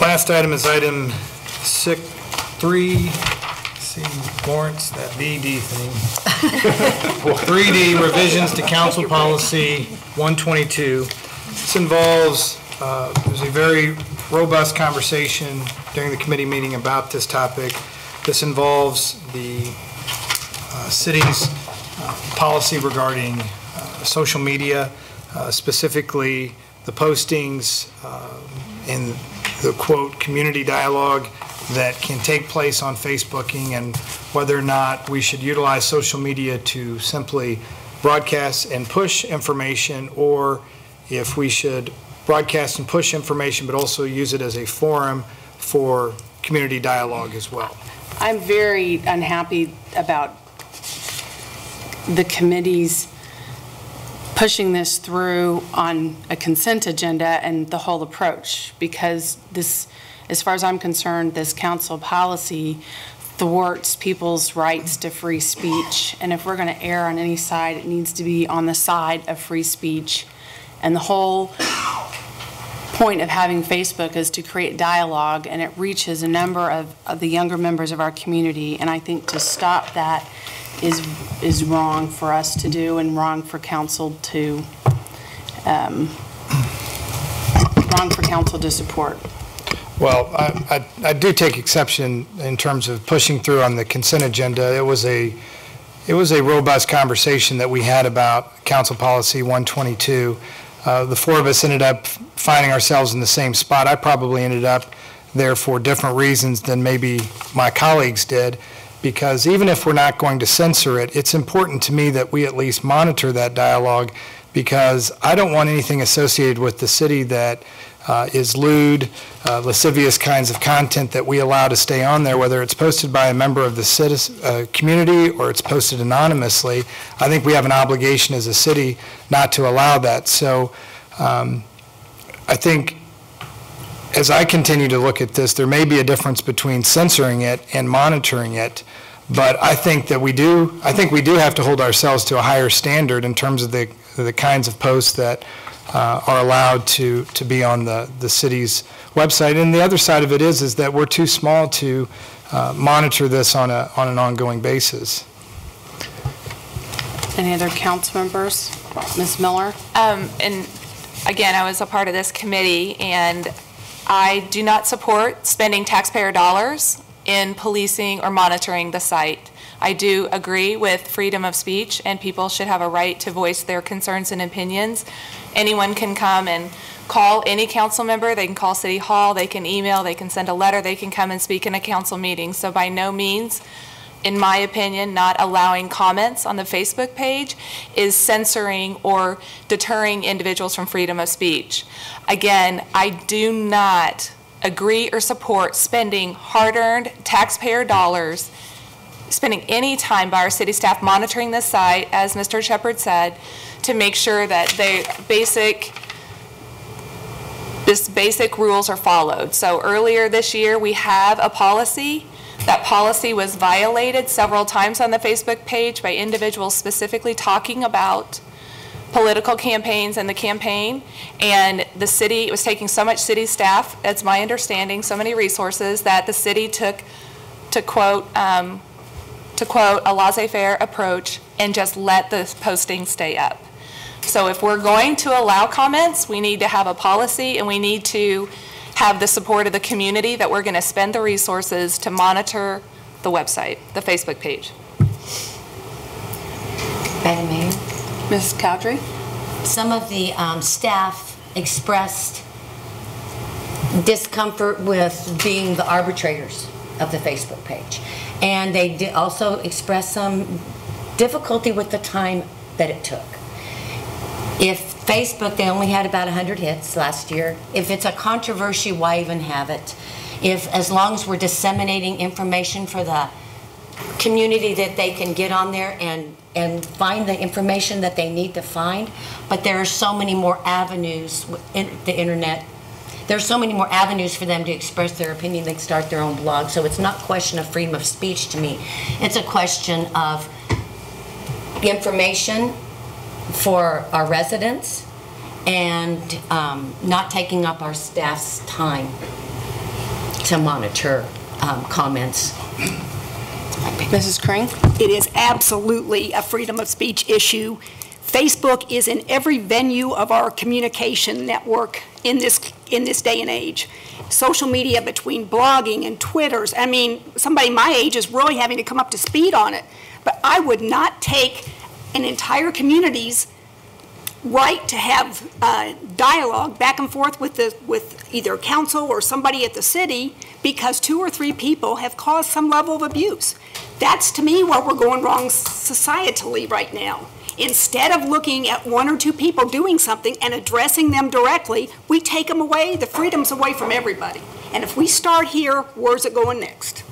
Last item is item 3. See, Lawrence, that BD thing. 3D, revisions to Council Policy 122. This involves, there's a very robust conversation during the committee meeting about this topic. This involves the city's policy regarding social media, specifically the postings in the quote community dialogue that can take place on Facebooking, and whether or not we should utilize social media to simply broadcast and push information, or if we should broadcast and push information but also use it as a forum for community dialogue as well. I'm very unhappy about the committee's pushing this through on a consent agenda and the whole approach, because this, as far as I'm concerned, this council policy thwarts people's rights to free speech. And if we're going to err on any side, it needs to be on the side of free speech. And the whole point of having Facebook is to create dialogue, and it reaches a number of the younger members of our community. And I think to stop that is wrong for us to do, and wrong for council to support. Well, I do take exception in terms of pushing through on the consent agenda. It was a robust conversation that we had about Council Policy 122. The four of us ended up finding ourselves in the same spot. I probably ended up there for different reasons than maybe my colleagues did, because even if we're not going to censor it, it's important to me that we at least monitor that dialogue, because I don't want anything associated with the city that is lewd, lascivious kinds of content that we allow to stay on there, whether it's posted by a member of the community or it's posted anonymously. I think we have an obligation as a city not to allow that. So I think as I continue to look at this, there may be a difference between censoring it and monitoring it, but I think that we do have to hold ourselves to a higher standard in terms of the kinds of posts that are allowed to be on the city's website. And the other side of it is that we're too small to monitor this on an ongoing basis. Any other council members? Ms. Miller? And again, I was a part of this committee, and I do not support spending taxpayer dollars in policing or monitoring the site. I do agree with freedom of speech, and people should have a right to voice their concerns and opinions. Anyone can come and call any council member. They can call City Hall, they can email, they can send a letter, they can come and speak in a council meeting. So by no means, in my opinion, not allowing comments on the Facebook page is censoring or deterring individuals from freedom of speech. Again, I do not agree or support spending hard-earned taxpayer dollars, spending any time by our city staff monitoring this site, as Mr. Shepard said, to make sure that basic rules are followed. So earlier this year, we have a policy. That policy was violated several times on the Facebook page by individuals specifically talking about political campaigns and the campaign, and the city, it was taking so much city staff, that's my understanding, so many resources, that the city took, to quote a laissez-faire approach and just let the posting stay up. So if we're going to allow comments, we need to have a policy, and we need to have the support of the community that we're going to spend the resources to monitor the website, the Facebook page. Madam Mayor? Ms. Cowdery? Some of the staff expressed discomfort with being the arbitrators of the Facebook page. And they did also express some difficulty with the time that it took. If Facebook, they only had about 100 hits last year. If it's a controversy, why even have it? As long as we're disseminating information for the community that they can get on there and find the information that they need to find. But there are so many more avenues in the internet. There's so many more avenues for them to express their opinion. They can start their own blog. So it's not a question of freedom of speech to me. It's a question of information for our residents and not taking up our staff's time. to monitor comments. Mrs. Crane? It is absolutely a freedom of speech issue. Facebook is in every venue of our communication network in this day and age. Social media between blogging and Twitters. I mean, somebody my age is really having to come up to speed on it. But I would not take an entire community's right to have dialogue back and forth with either council or somebody at the city because 2 or 3 people have caused some level of abuse. That's, to me, where we're going wrong societally right now. Instead of looking at 1 or 2 people doing something and addressing them directly, we take them away, the freedom's away from everybody. And if we start here, where's it going next?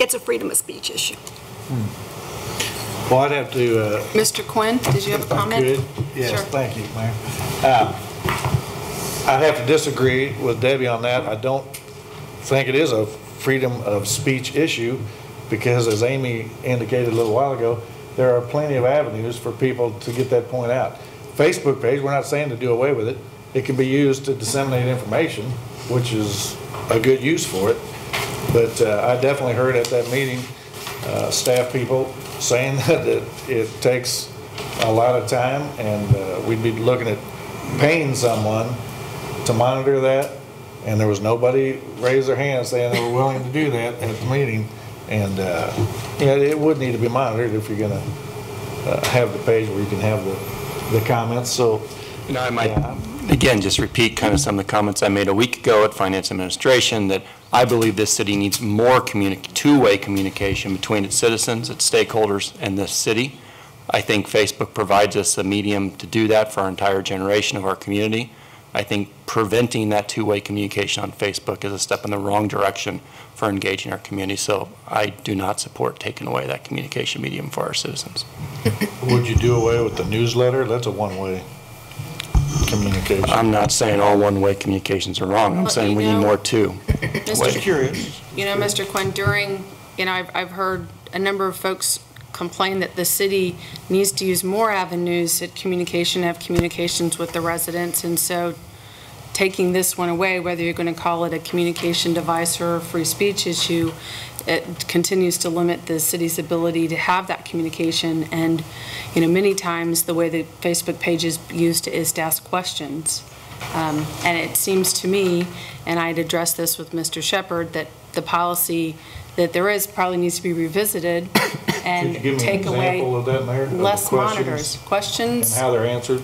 It's a freedom of speech issue. Well, I'd have to... Mr. Quinn, did you have a comment? If I could? Yes, Sure. thank you, Mayor. I'd have to disagree with Debbie on that. I don't think it is a freedom of speech issue because, as Amy indicated a little while ago, there are plenty of avenues for people to get that point out. Facebook page, we're not saying to do away with it. It can be used to disseminate information, which is a good use for it. But I definitely heard at that meeting staff people saying that it takes a lot of time, and we'd be looking at paying someone to monitor that, and there was nobody raised their hand saying they were willing to do that at the meeting. And yeah, it would need to be monitored if you're going to have the page where you can have the comments. So, you know, I might again just repeat kind of some of the comments I made a week ago at Finance Administration, that I believe this city needs more two-way communication between its citizens, its stakeholders, and this city. I think Facebook provides us a medium to do that for our entire generation of our community. I think preventing that two-way communication on Facebook is a step in the wrong direction for engaging our community. So I do not support taking away that communication medium for our citizens. would you do away with the newsletter? That's a one-way communication. I'm not saying all one-way communications are wrong. I'm But saying you we need know, more two. Just curious. You know, Mr. Quinn, I've heard a number of folks complain that the city needs to use more avenues at communication, have communications with the residents, and so taking this one away, whether you're going to call it a communication device or a free speech issue, it continues to limit the city's ability to have that communication. And, you know, many times the way the Facebook page is used is to ask questions. And it seems to me, and I'd addressed this with Mr. Shepard, that the policy that there is probably needs to be revisited and Could you give me take an away example of that, Mayor? Of the less questions monitors. Questions. And how they're answered?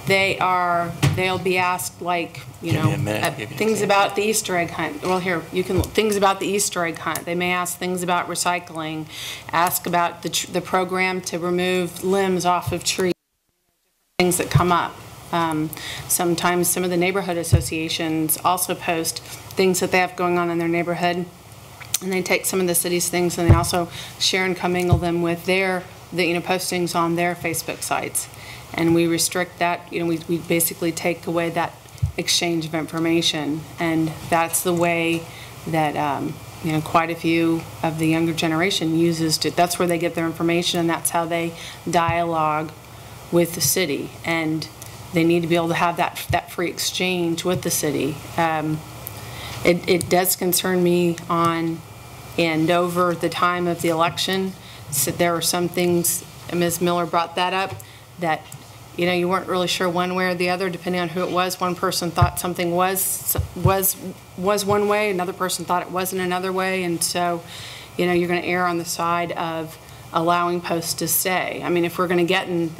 They'll be asked, like, you Give know, me a minute, give me an things example. about the Easter egg hunt. Well, here, things about the Easter egg hunt. They may ask things about recycling, ask about the program to remove limbs off of trees, things that come up. Sometimes some of the neighborhood associations also post things that they have going on in their neighborhood, and they take some of the city's things and they also share and commingle them with their postings on their Facebook sites. And we restrict that, we basically take away that exchange of information. And that's the way that, quite a few of the younger generation uses it. That's where they get their information, and that's how they dialogue with the city. And they need to be able to have that free exchange with the city. It does concern me and over the time of the election, so there were some things, and Ms. Miller brought that up, that you weren't really sure one way or the other, depending on who it was. One person thought something was one way, another person thought it wasn't another way, and so, you're going to err on the side of allowing posts to stay. I mean, if we're going to get in,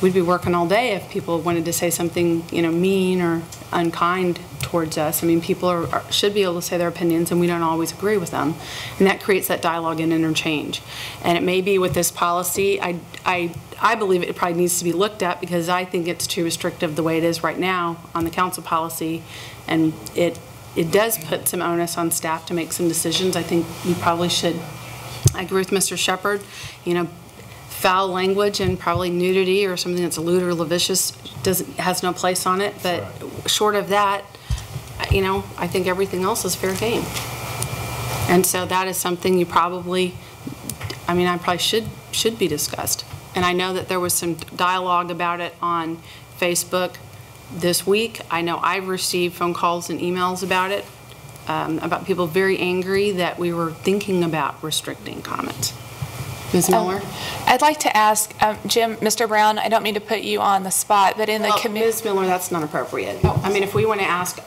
we'd be working all day if people wanted to say something, mean or unkind towards us. I mean, people should be able to say their opinions, and we don't always agree with them. And that creates that dialogue and interchange. And it may be with this policy, I believe it probably needs to be looked at, because I think it's too restrictive the way it is right now on the council policy. And it does put some onus on staff to make some decisions. I think we probably should. I agree with Mr. Shepard, foul language and probably nudity or something that's lewd or lascivious has no place on it. But short of that, I think everything else is fair game. And so that is something probably should be discussed. And I know that there was some dialogue about it on Facebook this week. I know I've received phone calls and emails about it, about people very angry that we were thinking about restricting comment. Ms. Miller? I'd like to ask, Jim, Mr. Brown, I don't mean to put you on the spot, but in the committee. Ms. Miller, that's not appropriate. I mean, if we want to ask,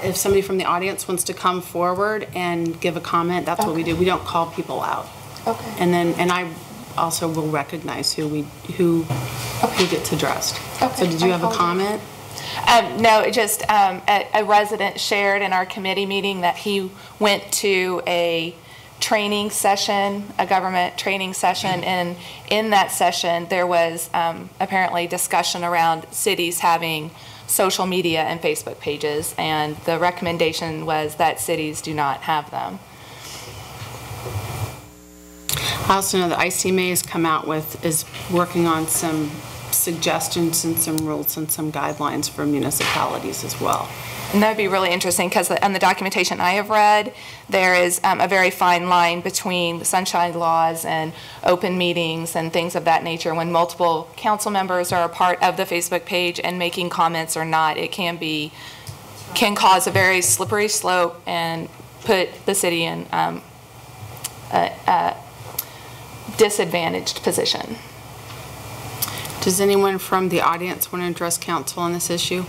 if somebody from the audience wants to come forward and give a comment, that's what we do. We don't call people out. Okay. And I also will recognize who gets addressed. Okay. So did you have a comment? No, just a resident shared in our committee meeting that he went to a training session, a government training session, and in that session there was apparently discussion around cities having social media and Facebook pages, and the recommendation was that cities do not have them. I also know that ICMA has come out is working on some suggestions and some rules and some guidelines for municipalities as well. And that would be really interesting because on the documentation I have read, there is a very fine line between the sunshine laws and open meetings and things of that nature. When multiple council members are a part of the Facebook page and making comments or not, it can cause a very slippery slope and put the city in a disadvantaged position. Does anyone from the audience want to address council on this issue?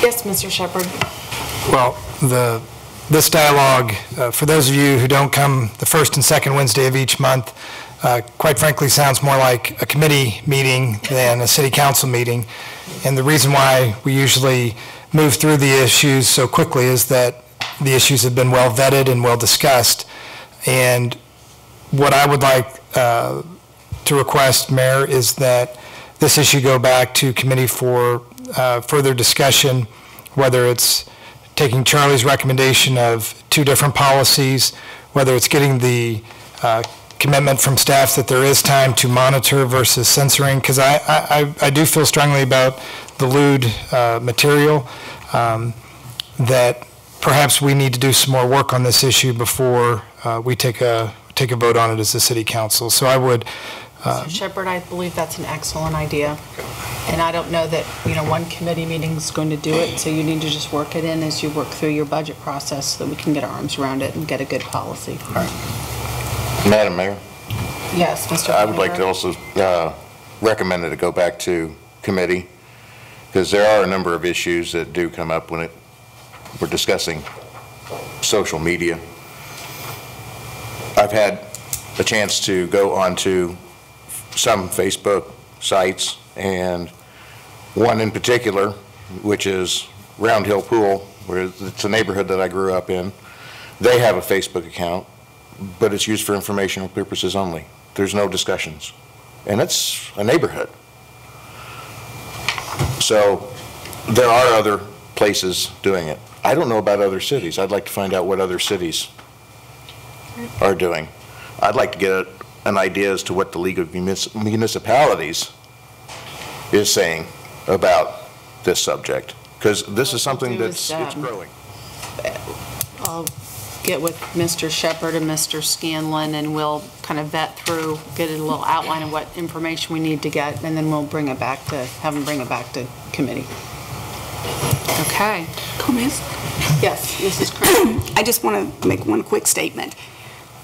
Yes, Mr. Shepherd. Well, this dialogue, for those of you who don't come the first and second Wednesday of each month, quite frankly sounds more like a committee meeting than a city council meeting. And the reason why we usually move through the issues so quickly is that the issues have been well vetted and well discussed. And what I would like to request, Mayor, is that this issue go back to committee for further discussion, whether it's taking Charlie's recommendation of 2 different policies, whether it's getting the commitment from staff that there is time to monitor versus censoring, because I do feel strongly about the lewd material, that perhaps we need to do some more work on this issue before we take a vote on it as the city council. So I would Mr. Shepherd, I believe that's an excellent idea. And I don't know that, one committee meeting is going to do it, so you need to just work it in as you work through your budget process so that we can get our arms around it and get a good policy. All right. Madam Mayor? Yes, Mr. I would like to also recommend that it go back to committee, because there are a number of issues that do come up when we're discussing social media. I've had a chance to go onto some Facebook sites, and one in particular, which is Round Hill Pool, where it's a neighborhood that I grew up in. They have a Facebook account, but it's used for informational purposes only. There's no discussions, and it's a neighborhood. So there are other places doing it. I don't know about other cities. I'd like to find out what other cities are doing. I'd like to get an idea as to what the League of Municipalities is saying about this subject, because this is something that's it's growing. I'll get with Mr. Shepherd and Mr. Scanlon, and we'll kind of vet through, get a little outline of what information we need to get, and then we'll bring it back to, have them bring it back to committee. Okay. Comments? Yes, Mrs. Crane. I just want to make one quick statement.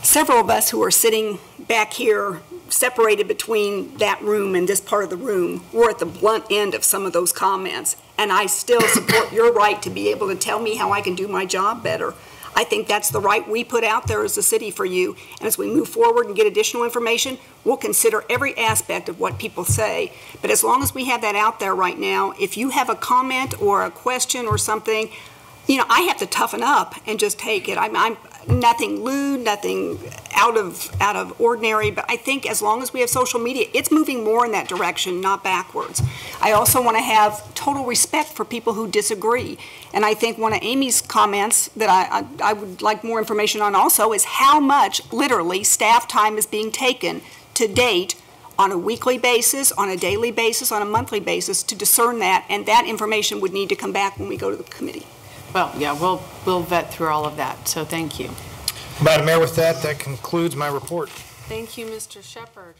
Several of us who are sitting back here, separated between that room and this part of the room, were at the blunt end of some of those comments, and I still support your right to be able to tell me how I can do my job better. I think that's the right we put out there as a city for you, and as we move forward and get additional information, we'll consider every aspect of what people say. But as long as we have that out there right now, if you have a comment or a question or something, I have to toughen up and just take it. I'm nothing lewd, nothing out of ordinary, but I think as long as we have social media, it's moving more in that direction, not backwards. I also want to have total respect for people who disagree, and I think one of Amy's comments that I would like more information on also is how much, literally, staff time is being taken to date on a weekly basis, on a daily basis, on a monthly basis to discern that, and that information would need to come back when we go to the committee. Well, yeah, we'll vet through all of that, so thank you. Madam Mayor, with that concludes my report. Thank you, Mr. Shepherd.